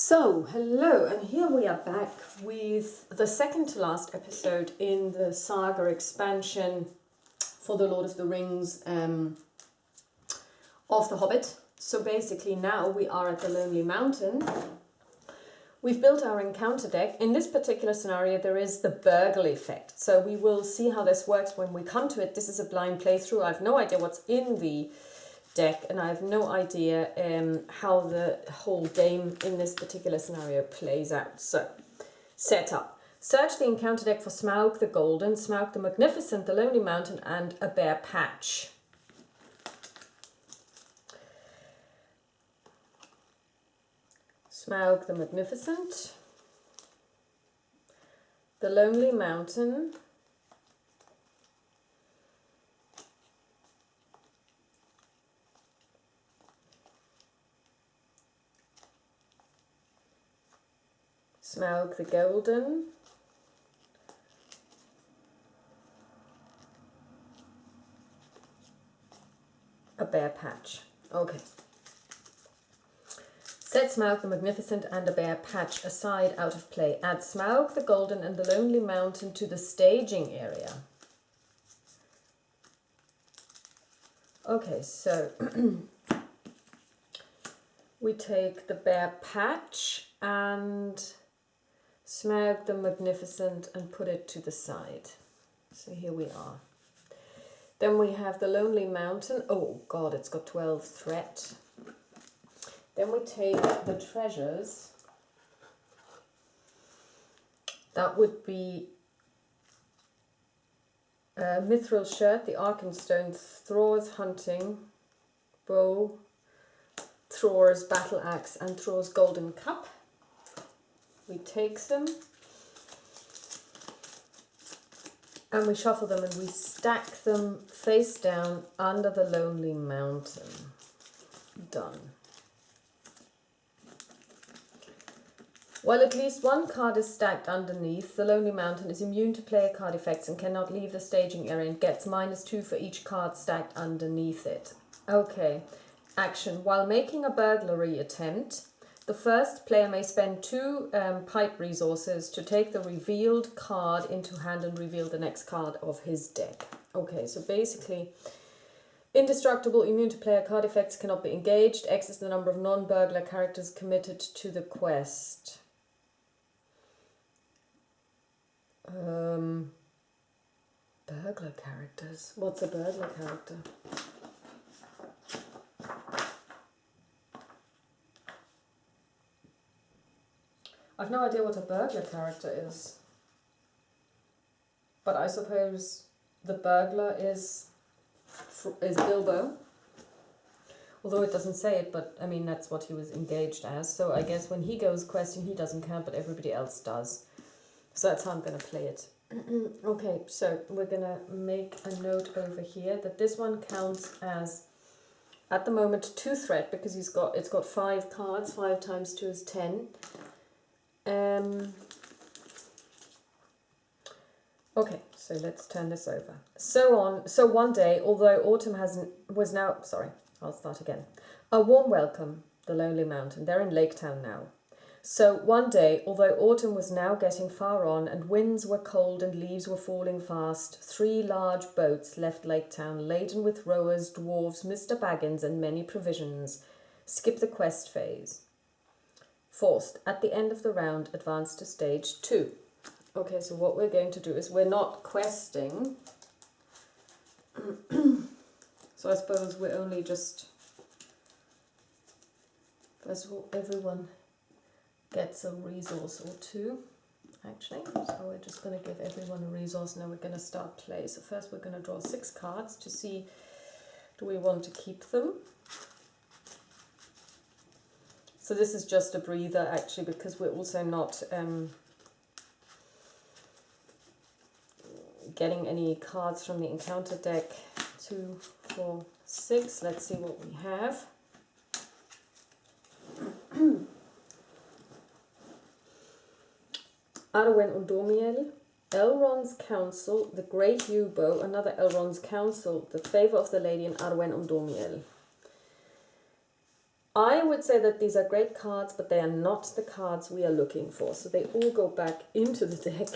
So, hello, and here we are back with the second to last episode in the saga expansion for the Lord of the Rings of the Hobbit. So basically now we are at the Lonely Mountain. We've built our encounter deck. In this particular scenario there is the burgle effect. So we will see how this works when we come to it. This is a blind playthrough. I have no idea what's in the deck, and I have no idea how the whole game in this particular scenario plays out. So, set up. Search the encounter deck for Smaug the Golden, Smaug the Magnificent, the Lonely Mountain, and a Bare Patch. Smaug the Magnificent, the Lonely Mountain, Smaug the Golden, a Bare Patch. Okay. Set Smaug the Magnificent and a Bare Patch aside out of play. Add Smaug the Golden and the Lonely Mountain to the staging area. Okay, so we take the Bare Patch and Smaug the Magnificent and put it to the side. So here we are. Then we have the Lonely Mountain. Oh God, it's got 12 threat. Then we take the treasures. That would be Mithril Shirt, the Arkenstone, Thror's Hunting Bow, Thror's Battle Axe, and Thror's Golden Cup. We take them and we shuffle them and we stack them face down under the Lonely Mountain. Done. While at least one card is stacked underneath, the Lonely Mountain is immune to player card effects and cannot leave the staging area and gets -2 for each card stacked underneath it. Okay. Action. While making a burglary attempt, the first player may spend 2 pipe resources to take the revealed card into hand and reveal the next card of his deck. Okay, so basically, indestructible, immune to player card effects, cannot be engaged. X is the number of non-burglar characters committed to the quest. Burglar characters? What's a burglar character? I've no idea what a burglar character is. But I suppose the burglar is Bilbo. Although it doesn't say it, but I mean that's what he was engaged as. So I guess when he goes questing, he doesn't count, but everybody else does. So that's how I'm going to play it. Okay, so we're going to make a note over here that this one counts as, at the moment, 2 threat, because it's got 5 cards. 5 times 2 is 10. Okay, so let's turn this over. So one day, although autumn I'll start again. A warm welcome, the Lonely Mountain. They're in Lake Town now. So one day, although autumn was now getting far on and winds were cold and leaves were falling fast, 3 large boats left Lake Town laden with rowers, dwarves, Mr. Baggins, and many provisions. Skip the quest phase. Forced. At the end of the round, advance to stage 2. Okay, so what we're going to do is we're not questing. So I suppose we're only just... First of all, everyone gets a resource or 2, actually. So we're just going to give everyone a resource and then we're going to start play. So first we're going to draw 6 cards to see, do we want to keep them? So this is just a breather, actually, because we're also not getting any cards from the encounter deck. 2, 4, 6. Let's see what we have. Arwen und Domiel, Elrond's Council, the Great Yew-Bow, another Elrond's Council, the Favour of the Lady, and Arwen und Domiel. I would say that these are great cards, but they are not the cards we are looking for. So they all go back into the deck.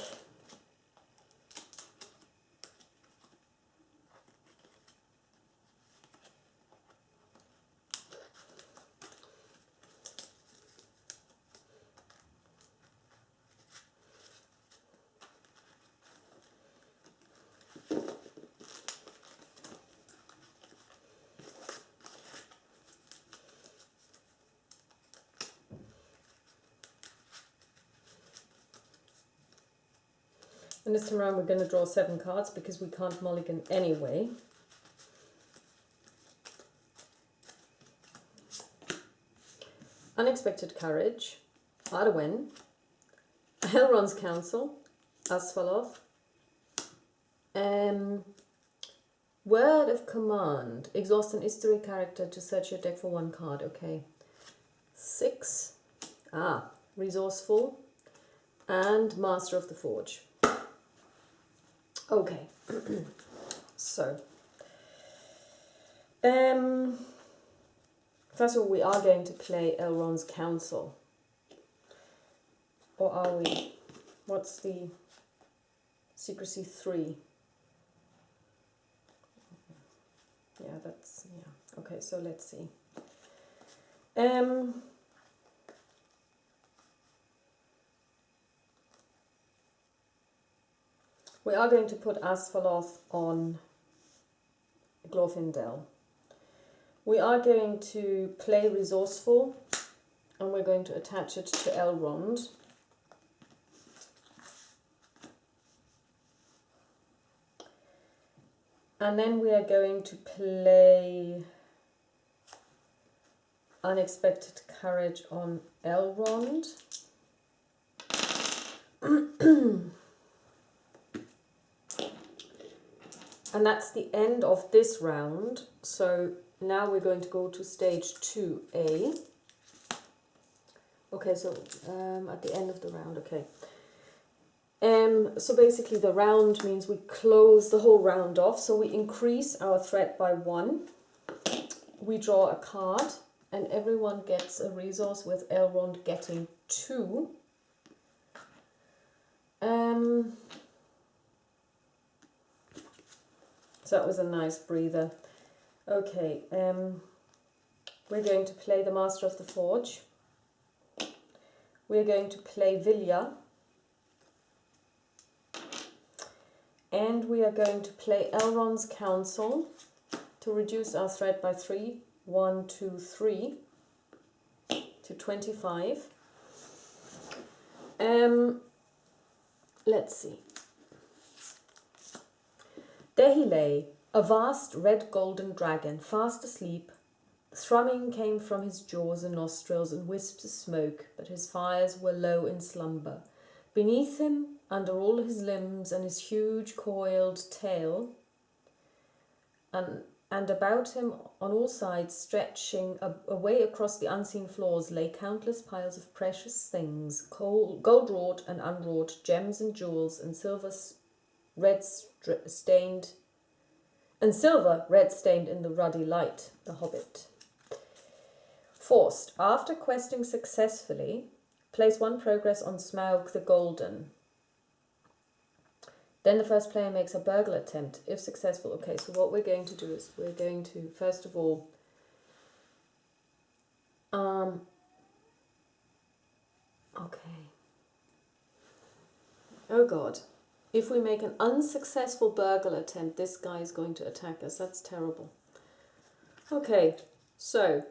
And this time around we're going to draw 7 cards because we can't mulligan anyway. Unexpected Courage, Arwen, Elrond's Council, Asfaloth, Word of Command, exhaust an history character to search your deck for 1 card, okay. 6, Resourceful, and Master of the Forge. Okay, so, first of all, we are going to play Elrond's Council. Or are we? What's the Secrecy 3? Yeah, that's, yeah. Okay, so let's see. We are going to put Asfaloth on Glorfindel. We are going to play Resourceful, and we're going to attach it to Elrond. And then we are going to play Unexpected Courage on Elrond. And that's the end of this round. So now we're going to go to stage 2A. Okay, so at the end of the round, okay. So basically the round means we close the whole round off. So we increase our threat by 1. We draw a card and everyone gets a resource with Elrond getting 2. So that was a nice breather. Okay, we're going to play the Master of the Forge. We're going to play Vilya. And we are going to play Elrond's Council to reduce our threat by 3. 1, 2, 3 to 25. Let's see. There he lay, a vast red golden dragon, fast asleep. Thrumming came from his jaws and nostrils and wisps of smoke, but his fires were low in slumber. Beneath him, under all his limbs and his huge coiled tail, and about him on all sides, stretching away across the unseen floors, lay countless piles of precious things, gold-wrought and unwrought, gems and jewels, and silver red-stained in the ruddy light, the Hobbit. Forced, after questing successfully, place 1 progress on Smaug the Golden. Then the first player makes a burgle attempt, if successful. Okay, so what we're going to do is we're going to, first of all, okay. Oh God. If we make an unsuccessful burgle attempt, this guy is going to attack us. That's terrible. Okay, so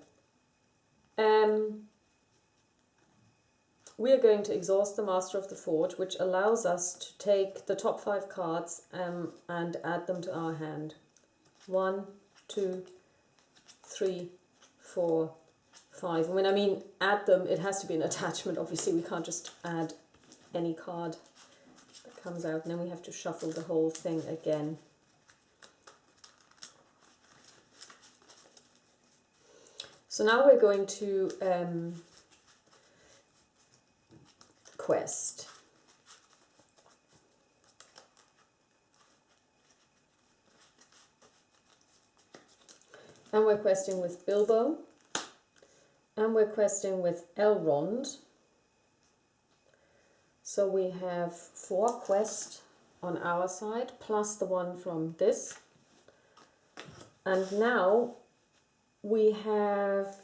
we are going to exhaust the Master of the Forge, which allows us to take the top 5 cards and add them to our hand. 1, 2, 3, 4, 5. When I mean add them, it has to be an attachment. Obviously, we can't just add any card that comes out, and then we have to shuffle the whole thing again. So now we're going to quest. And we're questing with Bilbo, And we're questing with Elrond. So we have 4 quests on our side, plus the one from this. And now we have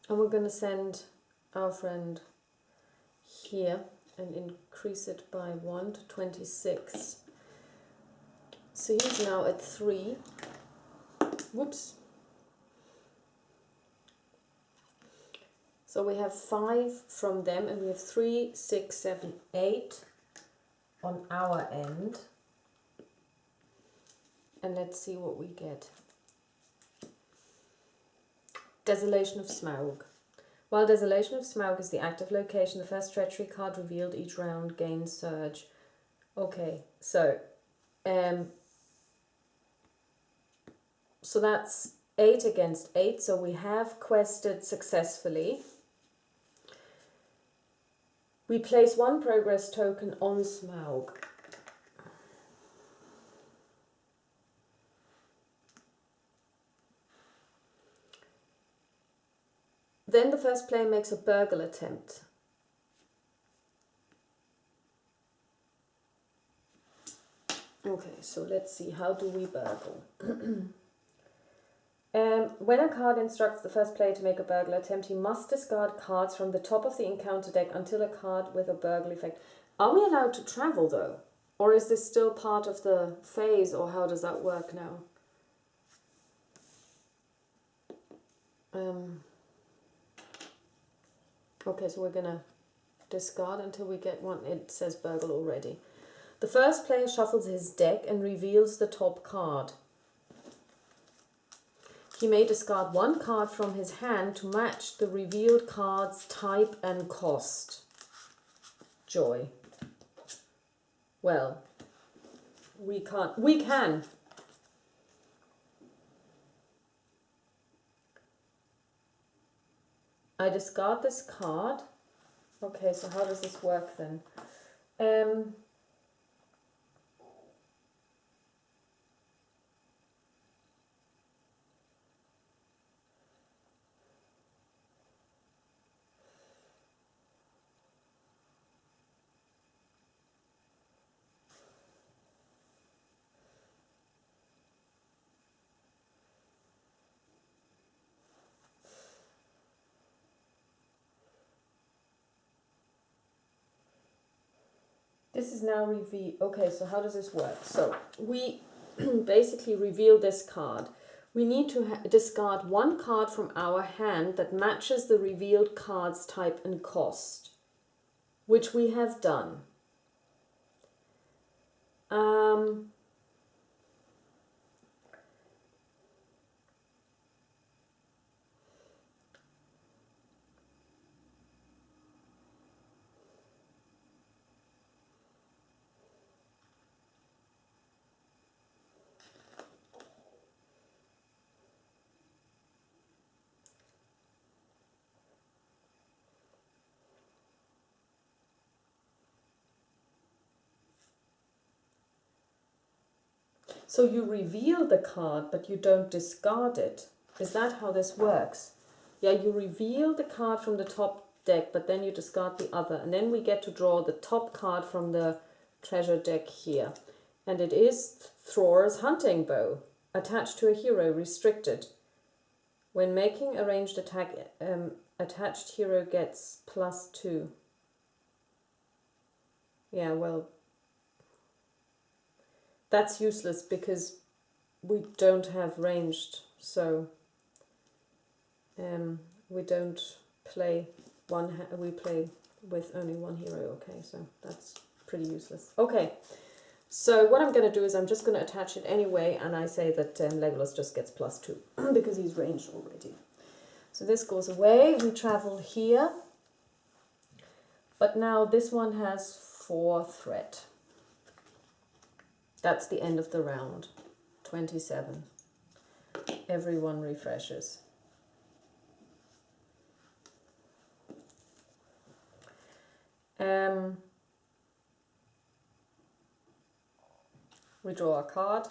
and we're going to send our friend here and increase it by 1 to 26. So he's now at 3. Whoops. So we have 5 from them, and we have 3, 6, 7, 8 on our end. And let's see what we get. Desolation of Smaug. While Desolation of Smaug is the active location, the first treachery card revealed each round gains surge. Okay, so that's 8 against 8, so we have quested successfully. We place 1 progress token on Smaug. Then the first player makes a burgle attempt. Okay, so let's see, how do we burgle? When a card instructs the first player to make a burgle attempt, he must discard cards from the top of the encounter deck until a card with a burgle effect. Are we allowed to travel though? Or is this still part of the phase, or how does that work now? Okay, so we're gonna discard until we get one. It says burgle already. The first player shuffles his deck and reveals the top card. He may discard 1 card from his hand to match the revealed card's type and cost. Joy. Well, we can't. We can. I discard this card. Okay, so how does this work then? This is now reveal. Okay, so how does this work? So we basically reveal this card. We need to discard 1 card from our hand that matches the revealed card's type and cost, which we have done. So you reveal the card, but you don't discard it. Is that how this works? Yeah, you reveal the card from the top deck, but then you discard the other. And then we get to draw the top card from the treasure deck here. And it is Thror's hunting bow, attached to a hero, restricted. When making a ranged attack, attached hero gets +2. Yeah, well, that's useless because we don't have ranged, so we don't play we play with only 1 hero. Okay, so that's pretty useless. Okay, so what I'm going to do is I'm just going to attach it anyway, and I say that Legolas just gets +2 because he's ranged already. So this goes away. We travel here, but now this one has 4 threat. That's the end of the round. 27. Everyone refreshes. We draw a card.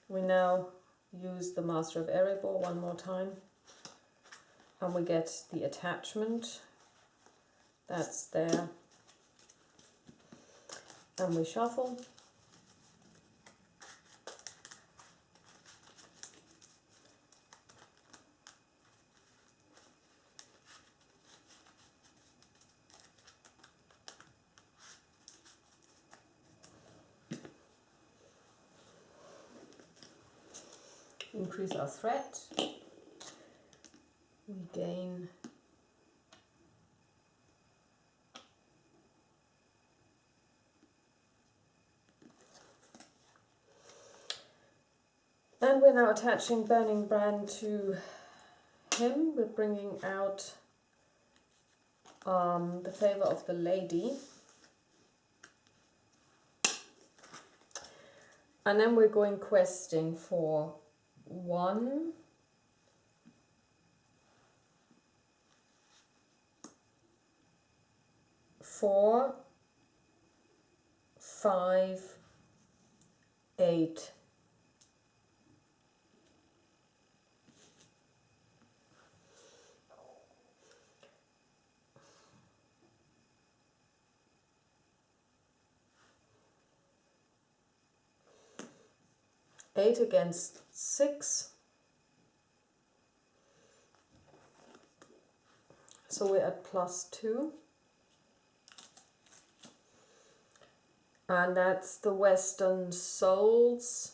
We now use the Master of Erebor one more time, and we get the attachment that's there, and we shuffle. Increase our threat. We gain and we're now attaching Burning Brand to him. We're bringing out the favor of the lady. And then we're going questing for 1, 4, 5, 8. Eight against 6. So we're at +2. And that's the Western Slodes.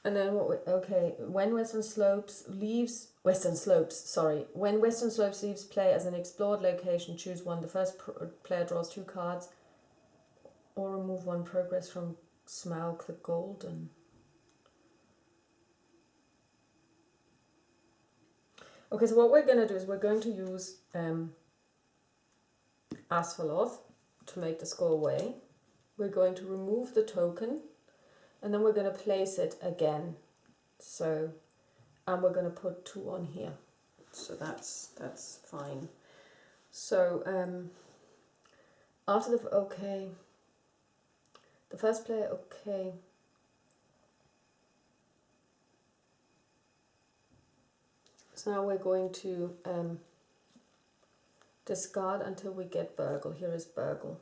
And then when Western Slopes leaves play as an explored location, choose one. The first player draws 2 cards, or remove 1 progress from Smaug the Golden. Okay, so what we're going to do is we're going to use Asphalloth to make the score away. We're going to remove the token, and then we're going to place it again. So, and we're going to put 2 on here. So that's fine. So after the first player, okay. So now we're going to discard until we get Burgle. Here is Burgle.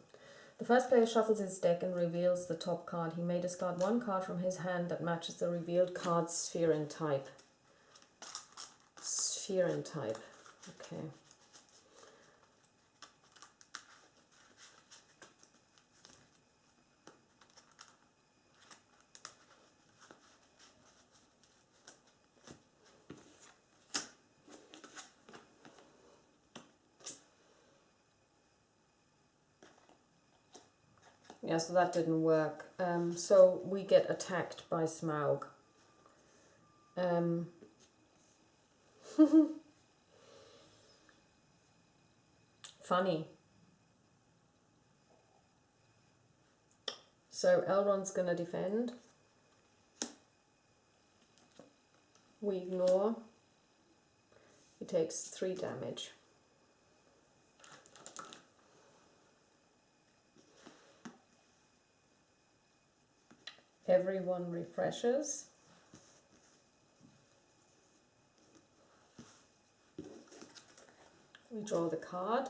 The first player shuffles his deck and reveals the top card. He may discard 1 card from his hand that matches the revealed card's sphere and type. Sphere and type. Okay. Yeah, so that didn't work. So we get attacked by Smaug. Funny. So Elrond's gonna defend. We ignore. He takes 3 damage. Everyone refreshes. We draw the card.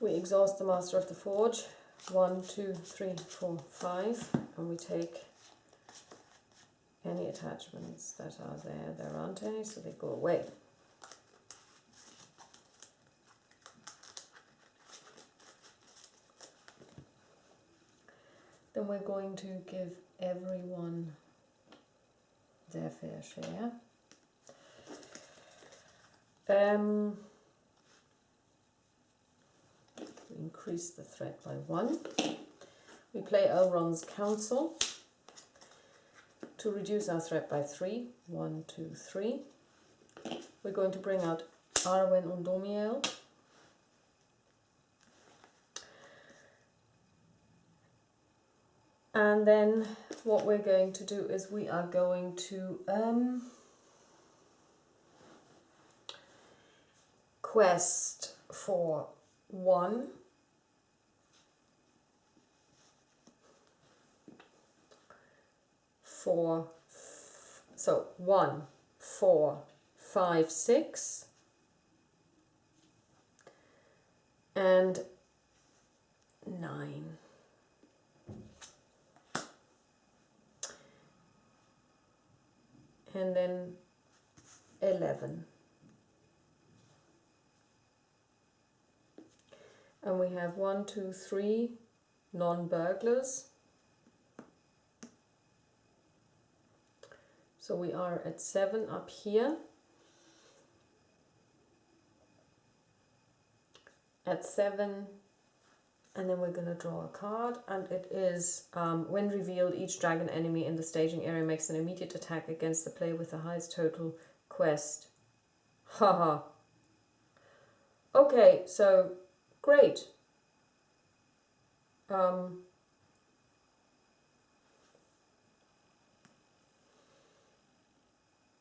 We exhaust the Master of the Forge. 1, 2, 3, 4, 5. And we take any attachments that are there. There aren't any, so they go away. Then we're going to give everyone their fair share. Increase the threat by 1. We play Elrond's Council to reduce our threat by 3. 1, 2, 3. We're going to bring out Arwen Undomiel. And then what we're going to do is we are going to quest for 1, so 1, 4, 5, 6, and 9. And then 11. And we have 1, 2, 3 non-burglars. So we are at 7 up here. At 7, and then we're going to draw a card, and it is, when revealed, each dragon enemy in the staging area makes an immediate attack against the player with the highest total quest. Haha. Okay, so great.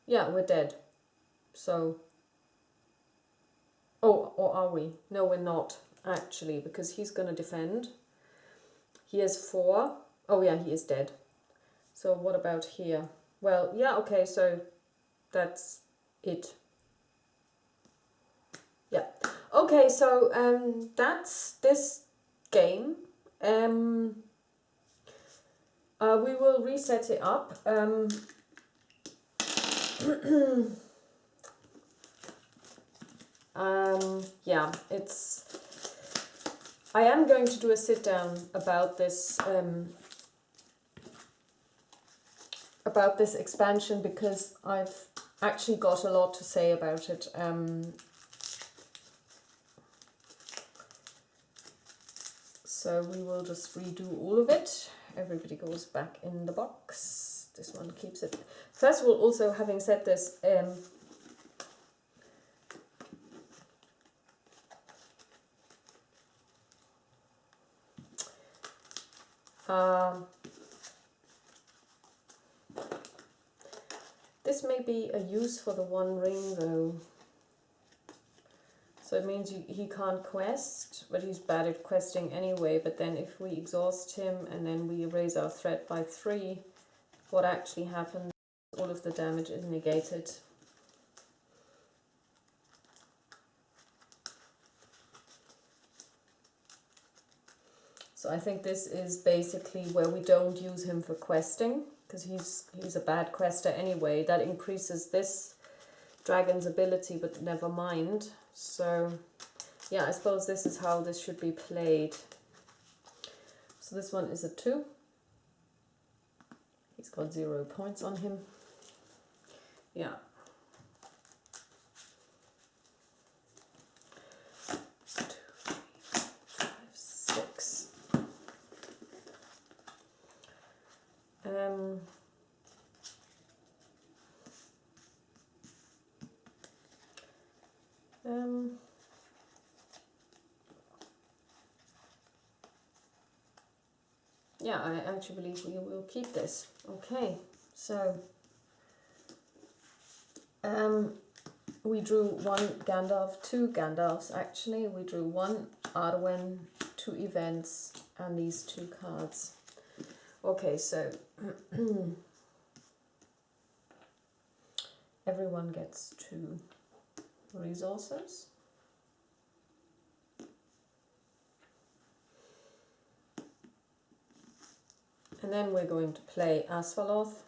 Yeah, we're dead. So, oh, or are we? No, we're not, actually, because he's going to defend. He has 4. Oh yeah, he is dead. So what about here? Well, yeah, okay, so that's it. Yeah. Okay, so that's this game. We will reset it up. Yeah, I am going to do a sit down about this expansion, because I've actually got a lot to say about it. So we will just redo all of it. Everybody goes back in the box. This one keeps it. First of all, also having said this, this may be a use for the 1 ring though. So it means he can't quest, but he's bad at questing anyway. But then if we exhaust him and then we raise our threat by 3, what actually happens, all of the damage is negated. So I think this is basically where we don't use him for questing, because he's a bad quester anyway. That increases this dragon's ability, but never mind. So yeah, I suppose this is how this should be played. So this one is a 2. He's got 0 points on him. Yeah. 2, 3, 4, 5, 6. Yeah, I actually believe we will keep this. Okay, so we drew 1 Gandalf, 2 Gandalfs actually. We drew 1 Arwen, 2 events, and these 2 cards. Okay, so everyone gets 2 resources. And then we're going to play Asfaloth,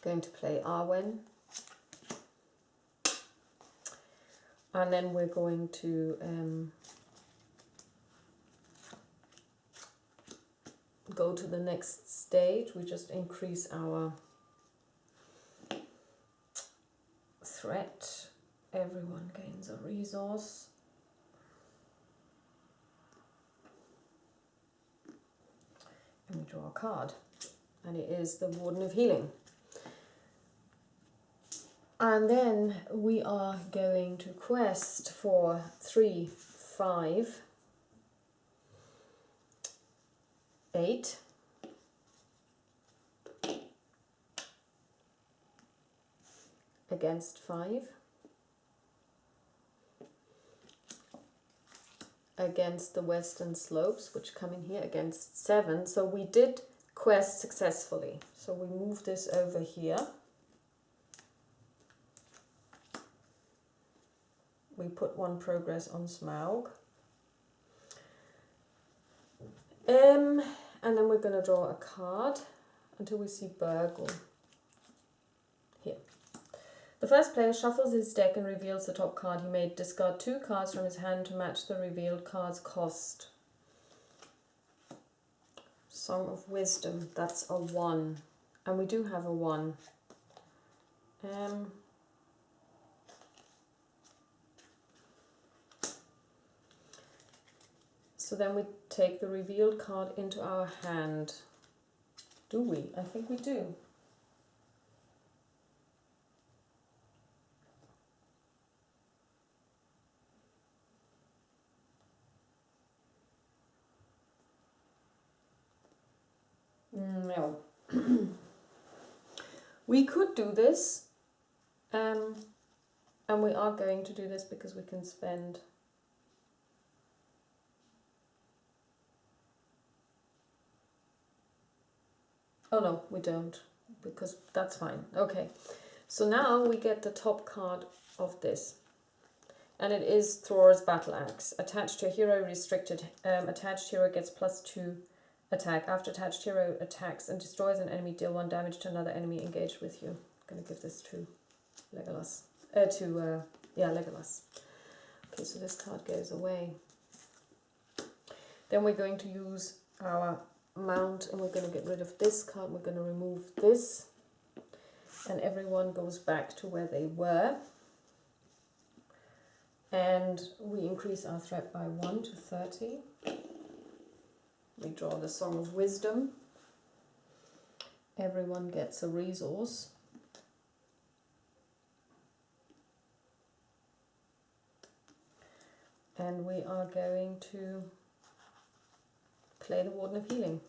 going to play Arwen, and then we're going to go to the next stage. We just increase our threat. Everyone gains a resource. And we draw a card, and it is the Warden of Healing. And then we are going to quest for 3, 5, 8. Against 5. Against the western slopes, which come in here, against 7. So we did quest successfully. So we move this over here. We put 1 progress on Smaug. And then we're going to draw a card until we see Burgle. Here. The first player shuffles his deck and reveals the top card he made. Discard 2 cards from his hand to match the revealed card's cost. Song of Wisdom, that's a 1. And we do have a 1. So then we take the revealed card into our hand. Do we? I think we do. No. We could do this, and we are going to do this because we can spend oh no, we don't, because that's fine. Okay, so now we get the top card of this, and it is Thor's Battle Axe. Attached to a hero restricted, attached hero gets +2 attack. After attached hero attacks and destroys an enemy, deal 1 damage to another enemy engaged with you. I'm going to give this to Legolas. Legolas. Okay, so this card goes away. Then we're going to use our mount, and we're going to get rid of this card. We're going to remove this, and everyone goes back to where they were. And we increase our threat by 1 to 30. We draw the Song of Wisdom. Everyone gets a resource. And we are going to play the Warden of Healing.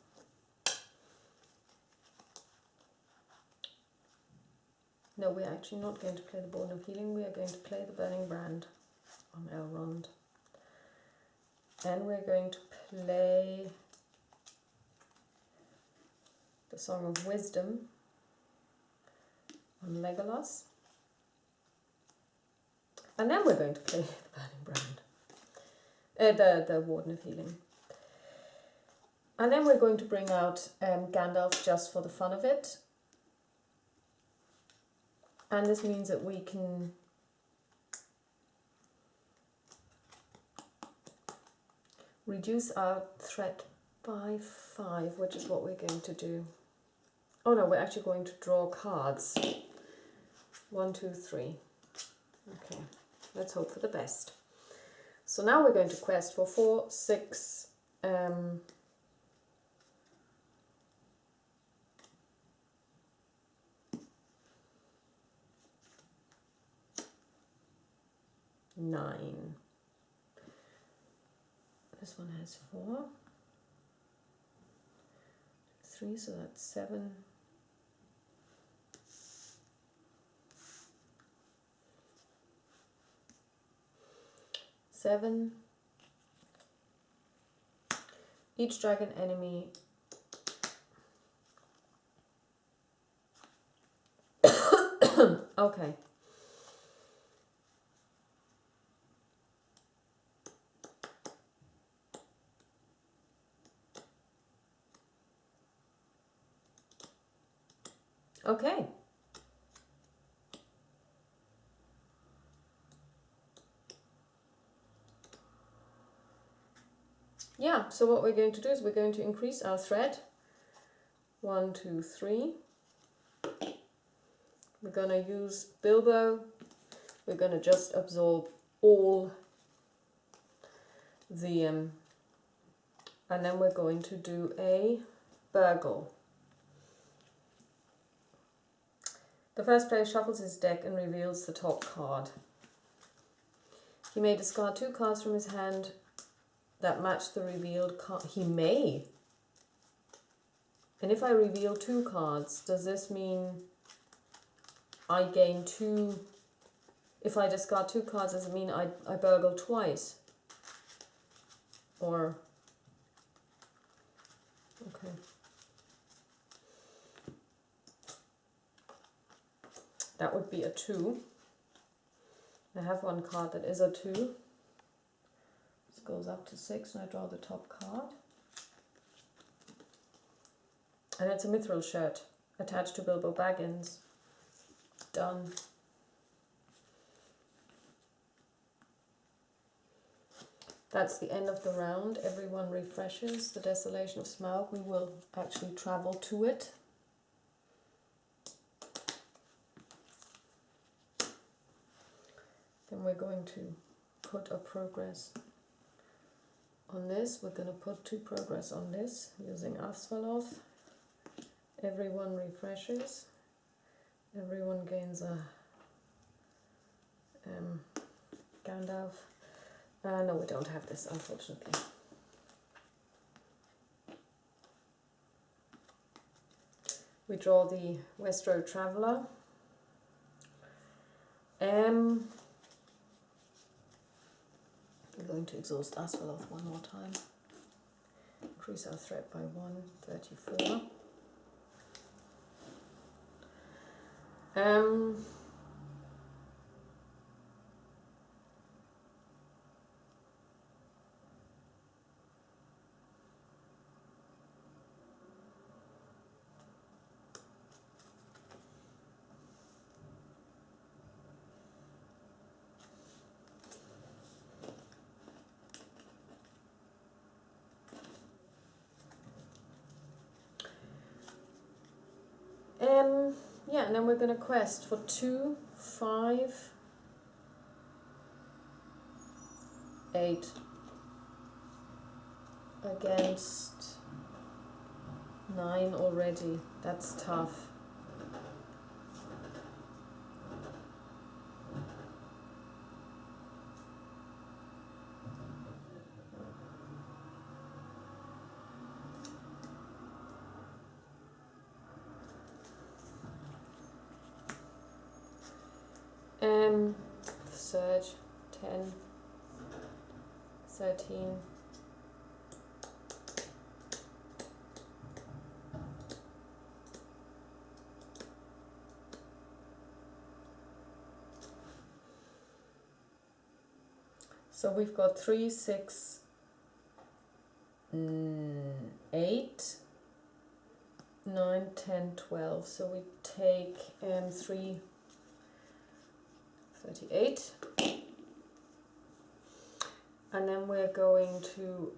No, we're actually not going to play the Warden of Healing. We are going to play the Burning Brand on Elrond. And we're going to play the Song of Wisdom on Legolas. And then we're going to play the Burning Brand. The Warden of Healing. And then we're going to bring out Gandalf just for the fun of it. And this means that we can reduce our threat by 5, which is what we're going to do. Oh no, we're actually going to draw cards. 1, 2, 3. Okay, let's hope for the best. So now we're going to quest for 4, 6, 9. This one has 4. 3, so that's 7. 7. Each dragon enemy okay. Okay. Yeah, so what we're going to do is we're going to increase our threat. 1, 2, 3. We're going to use Bilbo. We're going to just absorb all the... and then we're going to do a Burgle. The first player shuffles his deck and reveals the top card. He may discard 2 cards from his hand that match the revealed card. He may. And if I reveal 2 cards, does this mean I gain 2? If I discard 2 cards, does it mean I burgle twice? Or, okay. That would be a 2. I have 1 card that is a 2. This goes up to 6 and I draw the top card. And it's a mithril shirt attached to Bilbo Baggins. Done. That's the end of the round. Everyone refreshes. The Desolation of Smaug. We will actually travel to it. Then we're going to put a progress on this. We're going to put 2 progress on this using Asfaloth. Everyone refreshes. Everyone gains a Gandalf. No, we don't have this, unfortunately. We draw the West Road Traveller. We're going to exhaust Asfaloth one more time. Increase our threat by 1, 34. Yeah, and then we're going to quest for 2, 5, 8 against 9 already. That's tough. Surge, 10, 13. So we've got 3, 6, 8, 9, 10, 12. So we take 3, 38. And then we're going to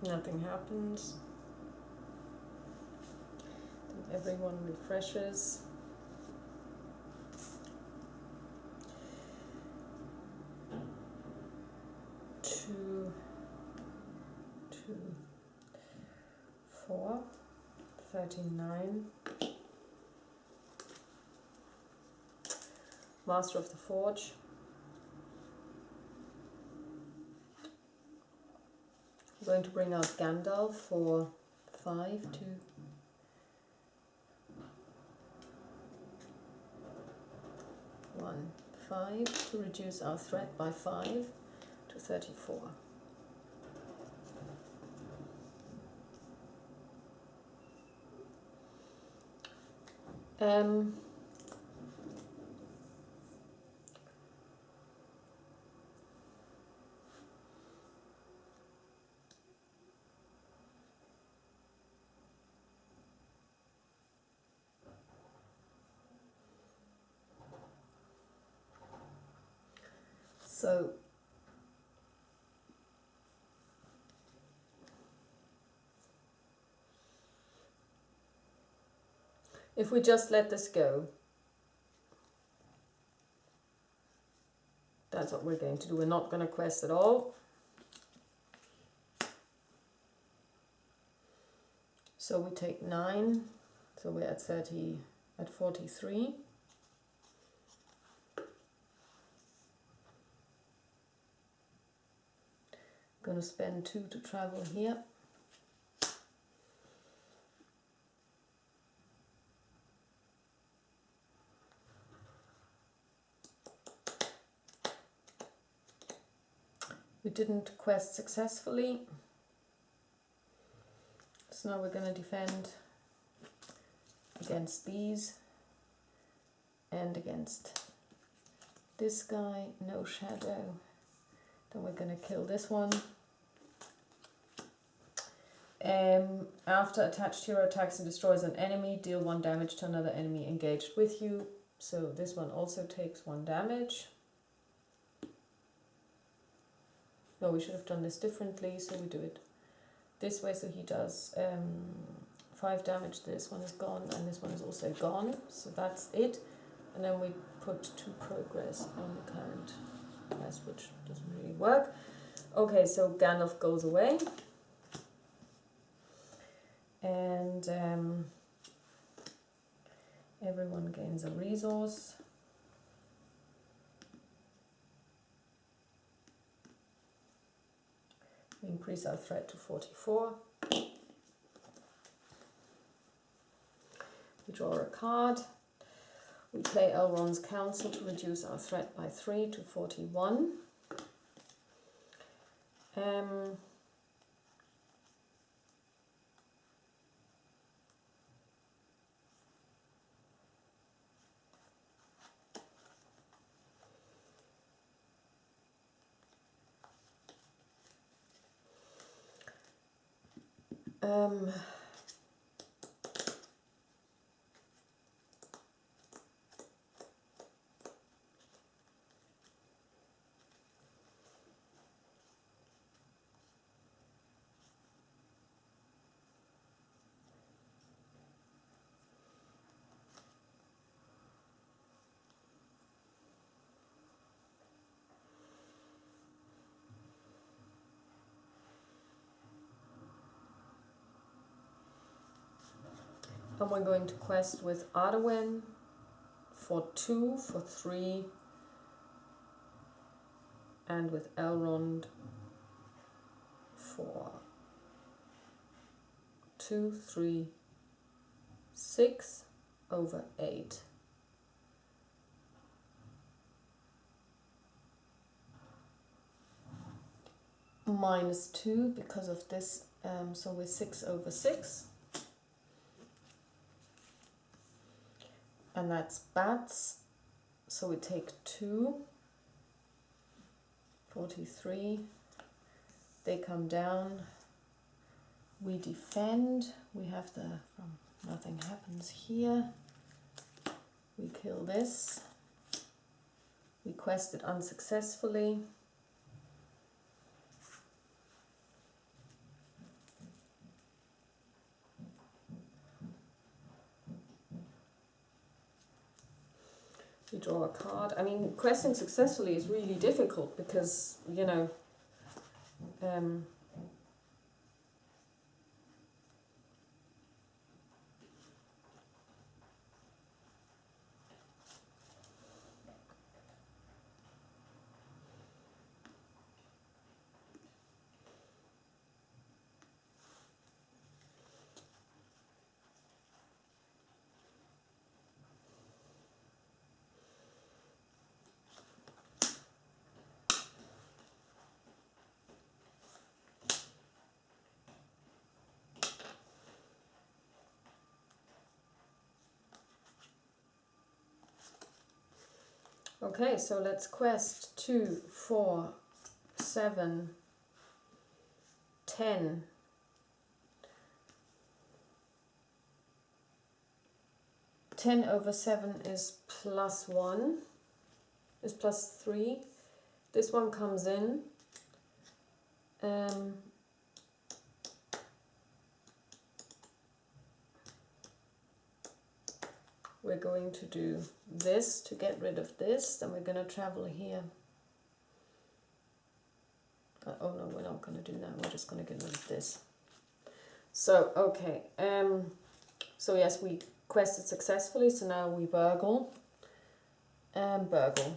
nothing happens. Everyone refreshes. Two, 4, 39. Master of the Forge. I'm going to bring out Gandalf for 5 to 1, 5 to reduce our threat by 5 to 34. So If we just let this go, that's what we're going to do. We're not going to quest at all. So we take 9, so we're at 43. Going to spend 2 to travel here. We didn't quest successfully, so now we're going to defend against these and against this guy. No shadow. Then we're going to kill this one. After attached hero attacks and destroys an enemy, deal 1 damage to another enemy engaged with you. So this one also takes 1 damage. No, we should have done this differently, so we do it this way. So he does 5 damage. This one is gone, and this one is also gone. So that's it. And then we put 2 progress on the current quest, which doesn't really work. Okay, so Gandalf goes away. And everyone gains a resource. We increase our threat to 44. We draw a card. We play Elrond's Counsel to reduce our threat by 3 to 41. And we're going to quest with Arwen for 2, for 3, and with Elrond for 2, 3, 6 over 8. Minus 2 because of this, so we're 6 over 6. And that's bats, so we take 2, 43, they come down, we defend, we have the, nothing happens here, we kill this, we quest it unsuccessfully, we draw a card. I mean, questing successfully is really difficult because, you know, okay, so let's quest 2, 4, 7, 10. 10 over 7 is +1, is +3. This one comes in. we're going to do this to get rid of this. Then we're going to travel here. Oh no, we're not going to do that. We're just going to get rid of this. So, okay. So yes, we quested successfully. So now we burgle. And burgle.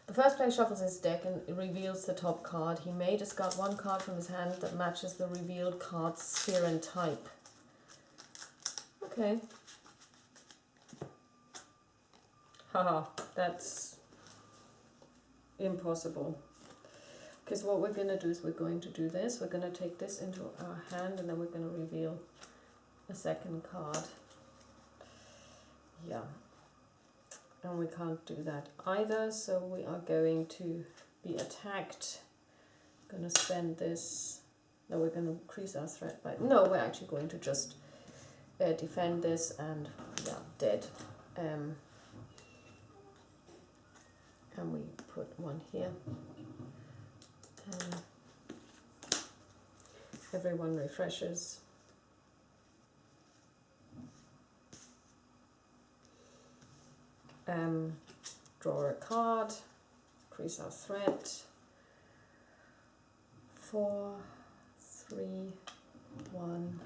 The first player shuffles his deck and reveals the top card. He may discard one card from his hand that matches the revealed card's sphere and type. Okay. Haha, that's impossible. Because what we're going to do is we're going to do this. We're going to take this into our hand and then we're going to reveal a second card. Yeah. And we can't do that either, so we are going to be attacked. Going to spend this. No, we're going to increase our threat by. No, we're actually going to just defend this and yeah, dead. And we put one here. Everyone refreshes. Draw a card, increase our threat. 4, 3, 1,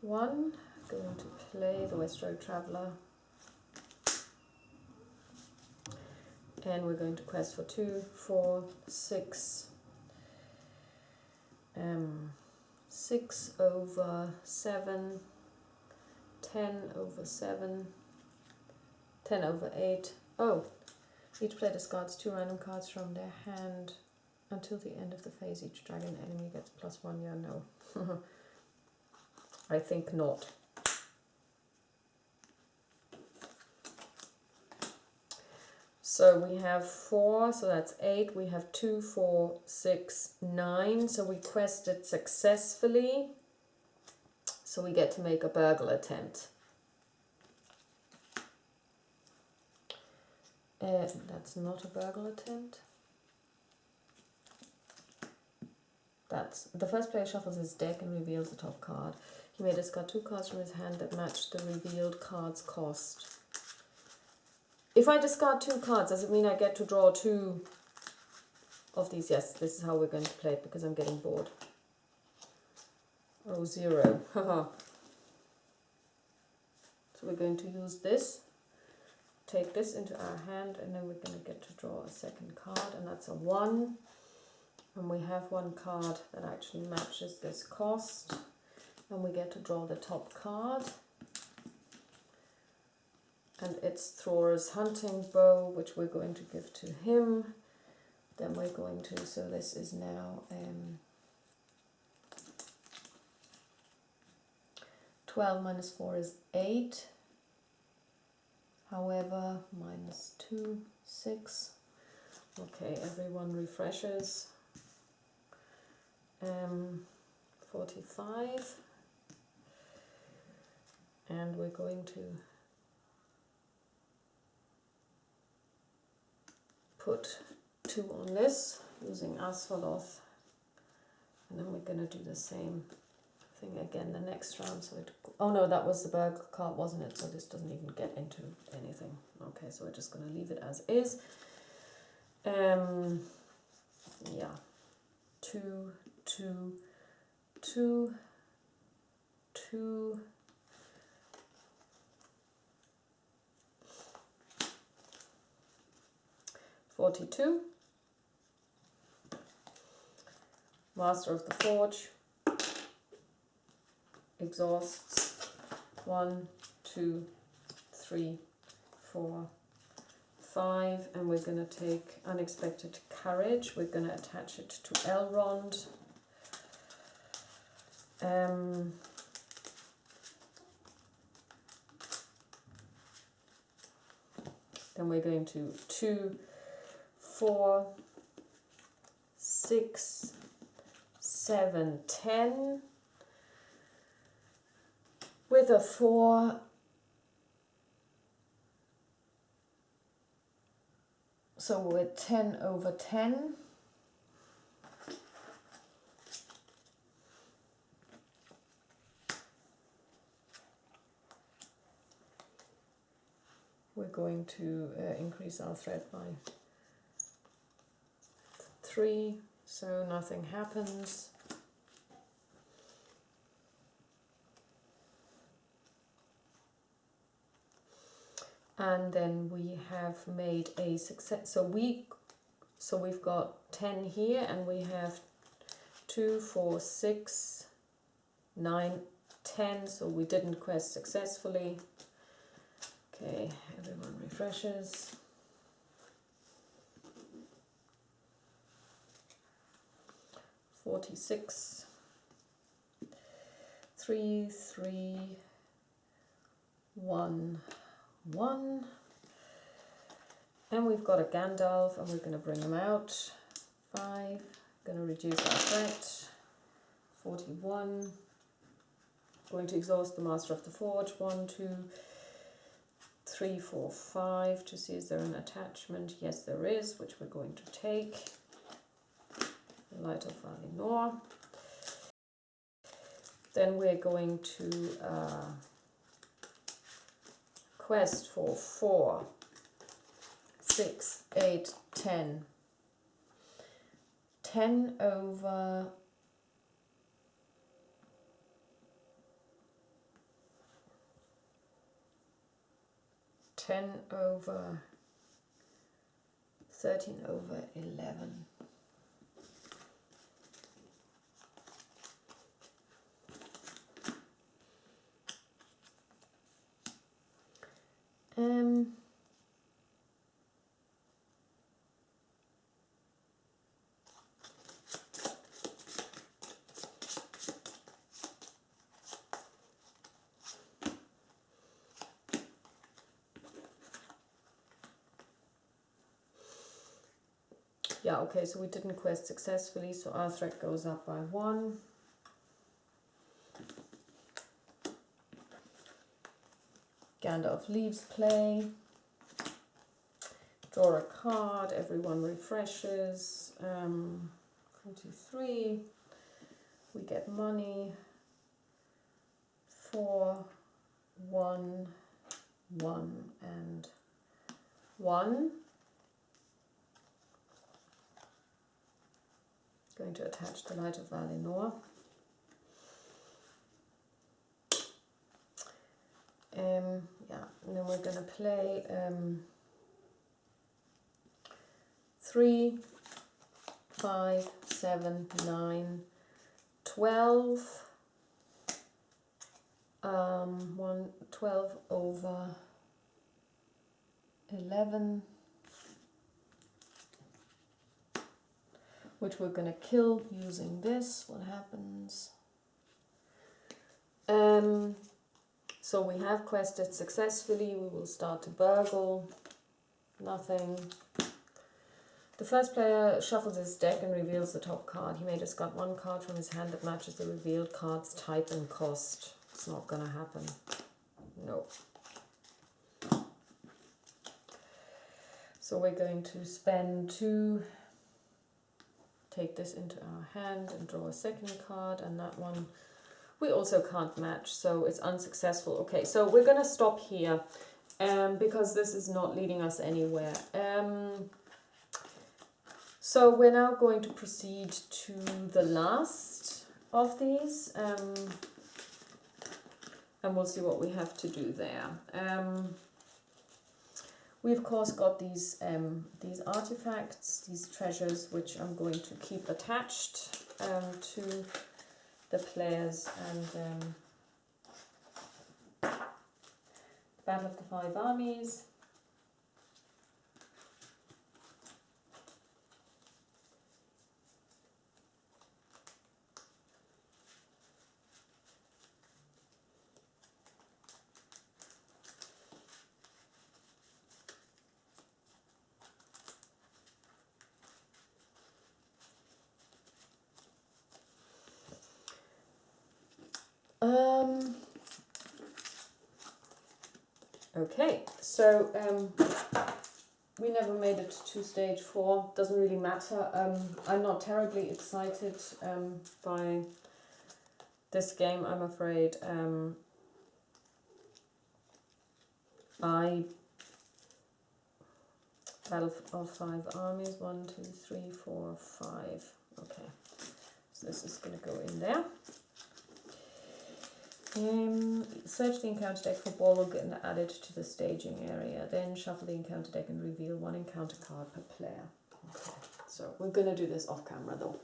1. Going to play the West Road Traveller. And we're going to quest for 2, 4, 6. 6 over 7. 10 over 7. 10 over 8. Oh, each player discards 2 random cards from their hand until the end of the phase. Each dragon enemy gets +1. Yeah, no. I think not. So we have 4, so that's 8. We have 2, 4, 6, 9. So we quested successfully. So we get to make a burgle attempt. That's not a burgle attempt. That's the first player shuffles his deck and reveals the top card. He may discard 2 cards from his hand that match the revealed card's cost. If I discard 2 cards, does it mean I get to draw 2 of these? Yes, this is how we're going to play it because I'm getting bored. Oh, 0. Haha. So we're going to use this. Take this into our hand and then we're going to get to draw a second card, and that's a 1. And we have 1 card that actually matches this cost, and we get to draw the top card, and it's Thor's hunting bow, which we're going to give to him. Then we're going to, so this is now 12 minus 4 is 8. However, -2, 6. Okay, everyone refreshes. 45. And we're going to put 2 on this using Asphalloth. And then we're going to do the same thing again the next round. So oh no, that was the burgle card, wasn't it? So this doesn't even get into anything. Okay, so we're just going to leave it as is. Yeah, 2, 2, 2, 2. 42. Master of the Forge. Exhausts. 1, 2, 3, 4, 5. And we're going to take Unexpected Courage. We're going to attach it to Elrond. Then we're going to 2, 4, 6, 7, 10. With a 4, so we're 10 over 10. we're going to increase our threat by 3, so nothing happens. And then we have made a success. So we've got 10 here, and we have 2, 4, 6, 9, 10. So we didn't quest successfully. Okay, everyone refreshes. $46. 3, 3, 1, 1. And we've got a Gandalf, and we're going to bring him out. 5. Going to reduce our threat. 41. Going to exhaust the Master of the Forge. 1, 2, 3, 4, 5 to see is there an attachment. Yes, there is, which we're going to take. The Light of Valinor. Then we're going to quest for 4, 6, 8, 10. 10 over 10 over 13 over 11. Yeah, okay, so we didn't quest successfully, so our threat goes up by 1. Gandalf leaves play. Draw a card, everyone refreshes. 43. We get money. 4, 1, 1, and 1. Going to attach the Light of Valinor. Yeah, and then we're going to play 3, 5, 7, 9, 12. 12 over 11. Which we're going to kill using this. What happens? So we have quested successfully. We will start to burgle. Nothing. The first player shuffles his deck and reveals the top card. He may discard one card from his hand that matches the revealed card's type and cost. It's not going to happen. No. So we're going to spend 2. Take this into our hand and draw a second card, and that one we also can't match, so it's unsuccessful. Okay, so we're going to stop here because this is not leading us anywhere. So we're now going to proceed to the last of these, and we'll see what we have to do there. We of course got these artifacts, these treasures, which I'm going to keep attached to the players, and Battle of the 5 Armies. Okay, so we never made it to stage 4. Doesn't really matter. I'm not terribly excited by this game, I'm afraid. I battle of 5 armies. 1, 2, 3, 4, 5. Okay, so this is going to go in there. Search the encounter deck for Bolg and add it to the staging area. Then shuffle the encounter deck and reveal 1 encounter card per player. Okay, so we're going to do this off camera though.